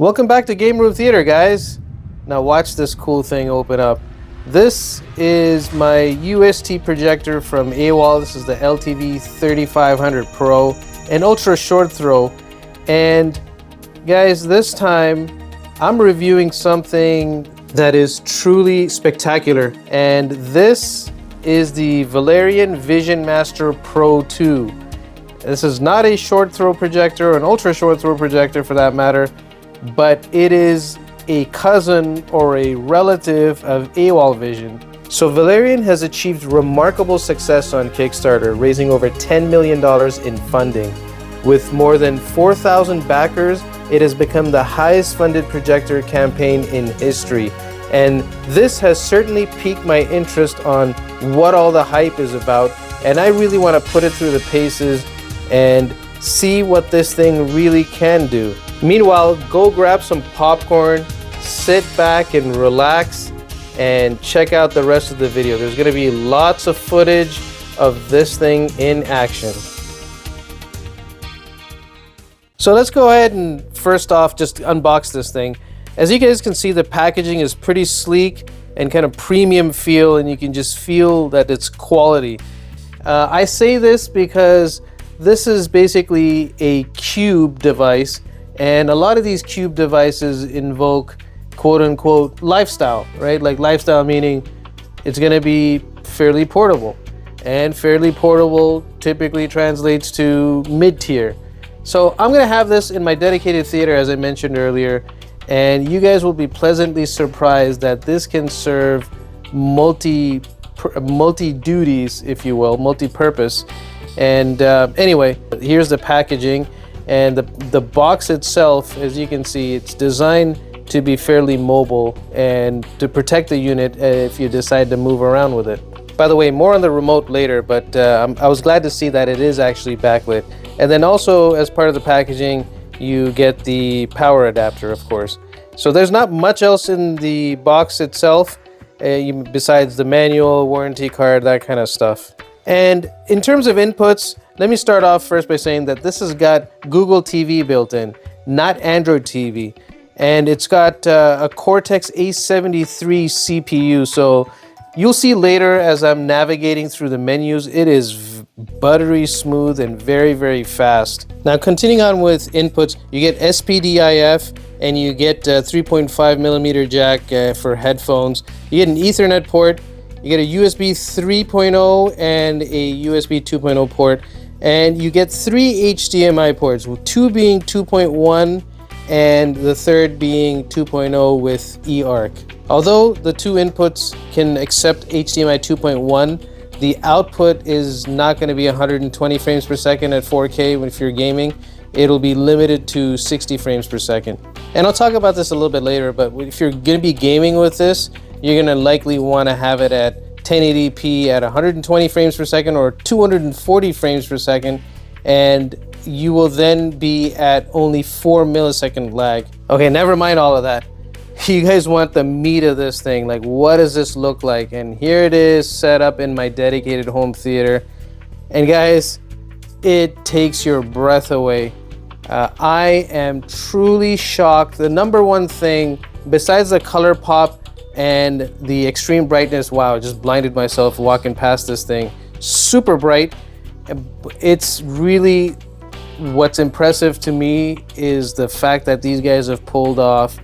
Welcome back to Game Room Theater, guys. Now watch this cool thing open up. This is my UST projector from AWOL. This is the LTV 3500 Pro, an ultra short throw. And guys, this time I'm reviewing something that is truly spectacular. And this is the Valerion Vision Master Pro 2. This is not a short throw projector, or an ultra short throw projector for that matter, but it is a cousin or a relative of AWOL Vision. So Valerion has achieved remarkable success on Kickstarter, raising over $10 million in funding. With more than 4,000 backers, it has become the highest funded projector campaign in history. And this has certainly piqued my interest on what all the hype is about. And I really want to put it through the paces and see what this thing really can do. Meanwhile, go grab some popcorn, sit back and relax, and check out the rest of the video. There's going to be lots of footage of this thing in action. So let's go ahead and first off just unbox this thing. As you guys can see, the packaging is pretty sleek and kind of premium feel, and you can just feel that it's quality. I say this because this is basically a cube device, and a lot of these cube devices invoke quote-unquote lifestyle, right? Like lifestyle meaning it's going to be fairly portable, and fairly portable typically translates to mid-tier. So I'm going to have this in my dedicated theater, as I mentioned earlier, and you guys will be pleasantly surprised that this can serve multi-duties, if you will, multi-purpose. And anyway, here's the packaging, and the box itself, as you can see, it's designed to be fairly mobile and to protect the unit if you decide to move around with it. By the way, more on the remote later, but I was glad to see that it is actually backlit. And then also, as part of the packaging, you get the power adapter, of course. So there's not much else in the box itself, besides the manual, warranty card, that kind of stuff. And in terms of inputs, let me start off first by saying that this has got Google TV built in, not Android TV. And it's got a Cortex A73 CPU. So you'll see later as I'm navigating through the menus, it is buttery smooth and very, very fast. Now continuing on with inputs, you get SPDIF and you get 3.5mm jack for headphones. You get an Ethernet port. You get a USB 3.0 and a USB 2.0 port, and you get 3 HDMI ports, with 2 being 2.1 and the third being 2.0 with eARC. Although the two inputs can accept HDMI 2.1, the output is not going to be 120 frames per second at 4K if you're gaming. It'll be limited to 60 frames per second. And I'll talk about this a little bit later, but if you're going to be gaming with this, you're going to likely want to have it at 1080p at 120 frames per second or 240 frames per second, and you will then be at only 4 millisecond lag. Okay, never mind all of that. You guys want the meat of this thing, like what does this look like? And here it is set up in my dedicated home theater. And guys, it takes your breath away. I am truly shocked. The number one thing, besides the color pop and the extreme brightness, wow, just blinded myself walking past this thing. Super bright. It's really, what's impressive to me is the fact that these guys have pulled off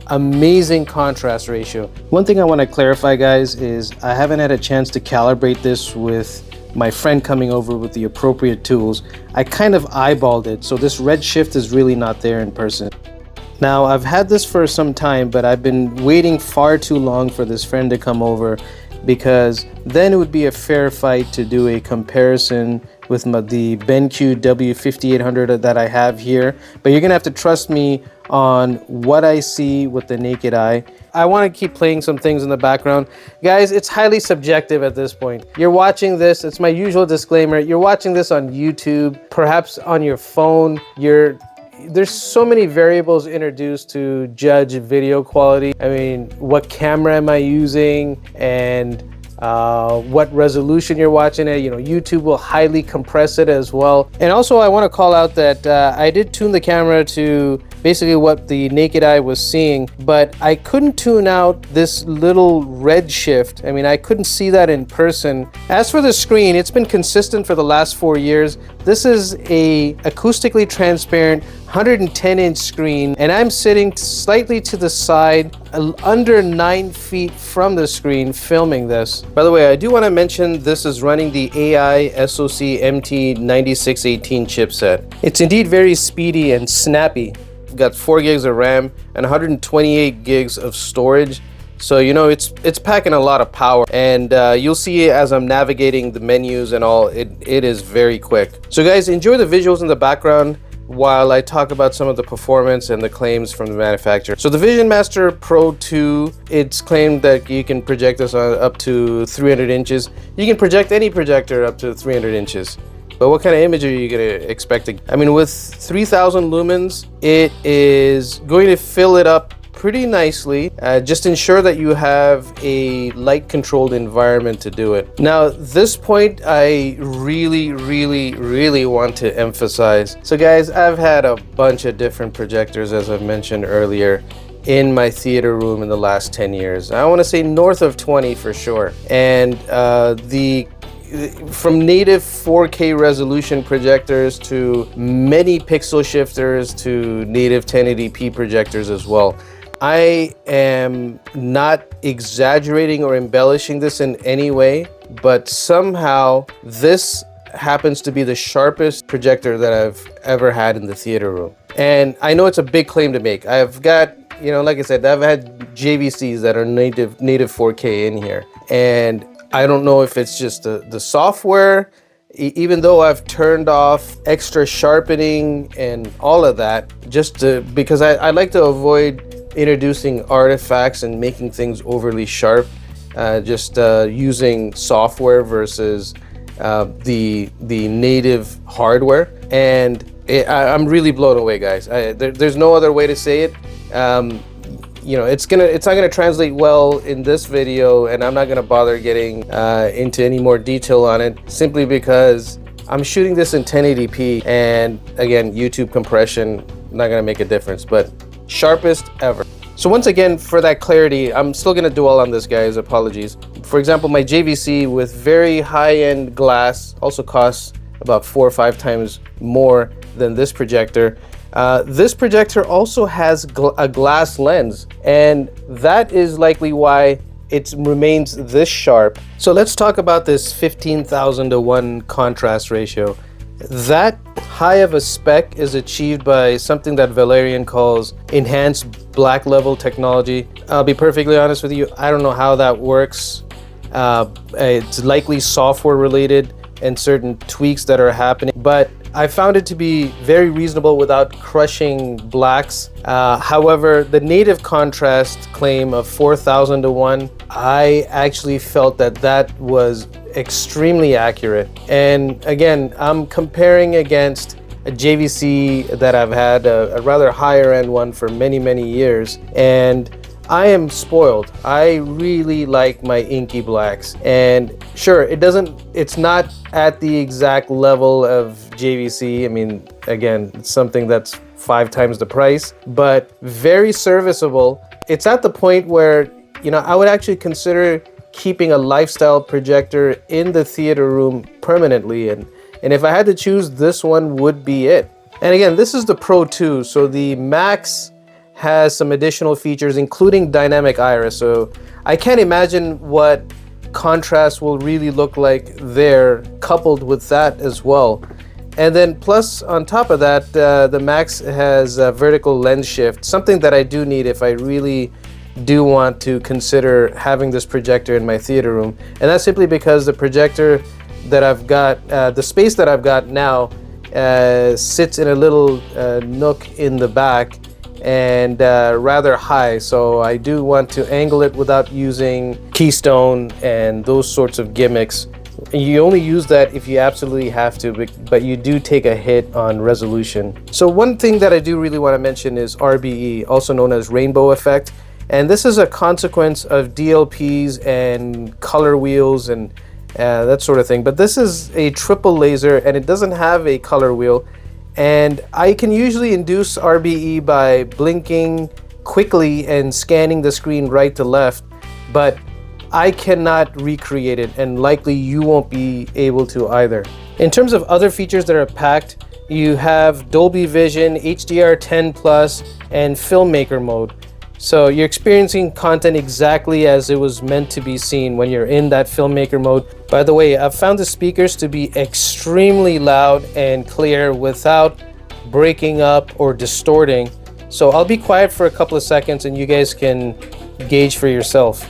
amazing contrast ratio. One thing I want to clarify, guys, is I haven't had a chance to calibrate this with my friend coming over with the appropriate tools. I kind of eyeballed it, so this red shift is really not there in person. Now, I've had this for some time, but I've been waiting far too long for this friend to come over, because then it would be a fair fight to do a comparison with the BenQ W5800 that I have here. But you're gonna have to trust me on what I see with the naked eye. I want to keep playing some things in the background. Guys, it's highly subjective at this point. You're watching this, it's my usual disclaimer, you're watching this on YouTube, perhaps on your phone. There's so many variables introduced to judge video quality. I mean, what camera am I using? And what resolution you're watching it. You know, YouTube will highly compress it as well. And also I want to call out that I did tune the camera to basically what the naked eye was seeing, but I couldn't tune out this little red shift. I mean, I couldn't see that in person. As for the screen, it's been consistent for the last 4 years. This is a acoustically transparent 110-inch screen, and I'm sitting slightly to the side, under 9 feet from the screen, filming this. By the way, I do want to mention this is running the AI SoC MT9618 chipset. It's indeed very speedy and snappy. We've got 4 gigs of RAM and 128 gigs of storage. So, you know, it's packing a lot of power, and you'll see as I'm navigating the menus and all, it is very quick. So guys, enjoy the visuals in the background while I talk about some of the performance and the claims from the manufacturer. So the Vision Master Pro 2, it's claimed that you can project this on up to 300 inches. You can project any projector up to 300 inches. But what kind of image are you going to expect? I mean, with 3000 lumens, it is going to fill it up pretty nicely. Just ensure that you have a light controlled environment to do it. Now, this point I really want to emphasize. So guys, I've had a bunch of different projectors, as I've mentioned earlier, in my theater room in the last 10 years. I want to say north of 20 for sure. And from native 4K resolution projectors to many pixel shifters to native 1080p projectors as well. I am not exaggerating or embellishing this in any way, but somehow this happens to be the sharpest projector that I've ever had in the theater room. And I know it's a big claim to make. I've got, you know, like I said, I've had JVCs that are native 4K in here. And I don't know if it's just the software, even though I've turned off extra sharpening and all of that, because I like to avoid introducing artifacts and making things overly sharp, using software versus the native hardware. And I'm really blown away, guys. There's no other way to say it. You know, it's not gonna translate well in this video, and I'm not gonna bother getting into any more detail on it, simply because I'm shooting this in 1080p, and again, YouTube compression not gonna make a difference, but sharpest ever. So once again, for that clarity, I'm still gonna dwell on this, guys, apologies. For example, my JVC with very high-end glass also costs about 4 or 5 times more than this projector. This projector also has a glass lens, and that is likely why it remains this sharp. So let's talk about this 15,000 to 1 contrast ratio. That high of a spec is achieved by something that Valerion calls enhanced black level technology. I'll be perfectly honest with you, I don't know how that works. It's likely software related and certain tweaks that are happening, but I found it to be very reasonable without crushing blacks. However, the native contrast claim of 4,000 to 1, I actually felt that was extremely accurate. And again, I'm comparing against a JVC that I've had, a rather higher end one for many years, and I am spoiled. I really like my inky blacks, and sure, it's not at the exact level of JVC. I mean, again, it's something that's 5 times the price, but very serviceable. It's at the point where, you know, I would actually consider keeping a lifestyle projector in the theater room permanently, and if I had to choose, this one would be it. And again, this is the Pro 2, so the Max has some additional features, including dynamic iris. So I can't imagine what contrast will really look like there, coupled with that as well. And then plus on top of that, the Max has a vertical lens shift, something that I do need if I really do want to consider having this projector in my theater room. And that's simply because the projector that I've got, the space that I've got now, sits in a little nook in the back, and rather high, so I do want to angle it without using keystone and those sorts of gimmicks. You only use that if you absolutely have to, but you do take a hit on resolution. So one thing that I do really want to mention is RBE, also known as rainbow effect. And this is a consequence of DLPs and color wheels and that sort of thing. But this is a triple laser and it doesn't have a color wheel. And I can usually induce RBE by blinking quickly and scanning the screen right to left, but I cannot recreate it, and likely you won't be able to either. In terms of other features that are packed, you have Dolby Vision, HDR10 Plus, and Filmmaker mode. So you're experiencing content exactly as it was meant to be seen when you're in that Filmmaker mode. By the way, I've found the speakers to be extremely loud and clear without breaking up or distorting. So I'll be quiet for a couple of seconds and you guys can gauge for yourself.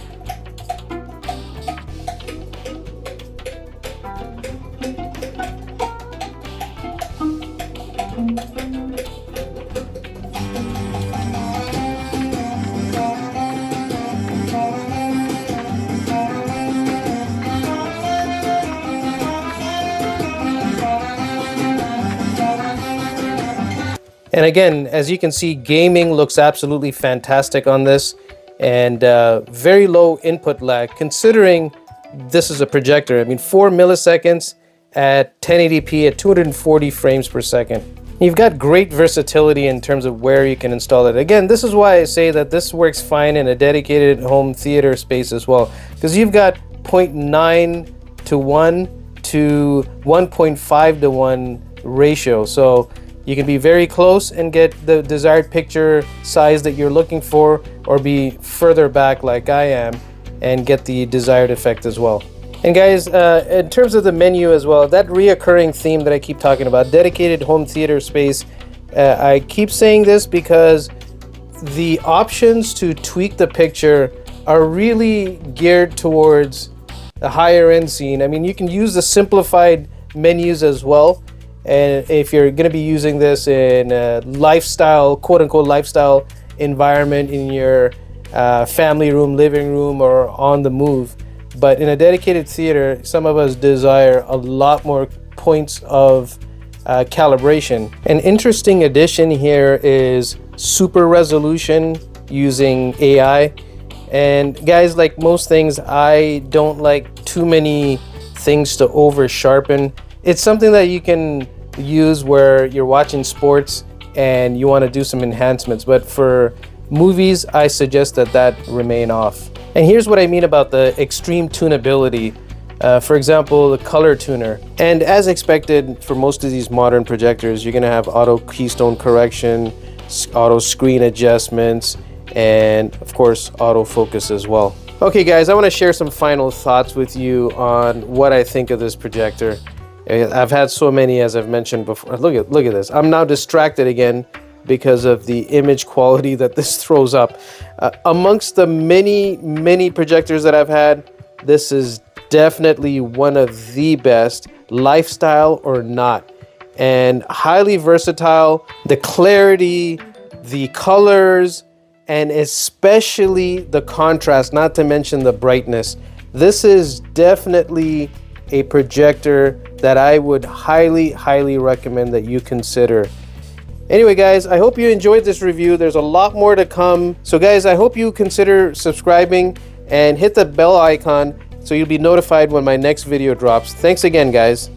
And again, as you can see, gaming looks absolutely fantastic on this, and very low input lag considering this is a projector. I mean, 4 milliseconds at 1080p at 240 frames per second. You've got great versatility in terms of where you can install it. Again, this is why I say that this works fine in a dedicated home theater space as well, because you've got 0.9 to 1 to 1.5 to 1 ratio. So you can be very close and get the desired picture size that you're looking for, or be further back like I am and get the desired effect as well. And guys, in terms of the menu as well, that reoccurring theme that I keep talking about, dedicated home theater space, I keep saying this because the options to tweak the picture are really geared towards the higher end scene. I mean, you can use the simplified menus as well. And if you're going to be using this in a lifestyle, quote unquote lifestyle environment in your family room, living room, or on the move. But in a dedicated theater, some of us desire a lot more points of calibration. An interesting addition here is super resolution using AI. And guys, like most things, I don't like too many things to over sharpen. It's something that you can use where you're watching sports and you want to do some enhancements, but for movies, I suggest that remain off. And here's what I mean about the extreme tunability. For example, the color tuner. And as expected, for most of these modern projectors, you're going to have auto keystone correction, auto screen adjustments, and of course, autofocus as well. Okay guys, I want to share some final thoughts with you on what I think of this projector. I've had so many, as I've mentioned before. Look at this. I'm now distracted again because of the image quality that this throws up. Amongst the many projectors that I've had, this is definitely one of the best, lifestyle or not, and highly versatile. The clarity, the colors, and especially the contrast, not to mention the brightness. This is definitely a projector that I would highly recommend that you consider. Anyway guys, I hope you enjoyed this review. There's a lot more to come. So guys, I hope you consider subscribing and hit the bell icon so you'll be notified when my next video drops. Thanks again guys.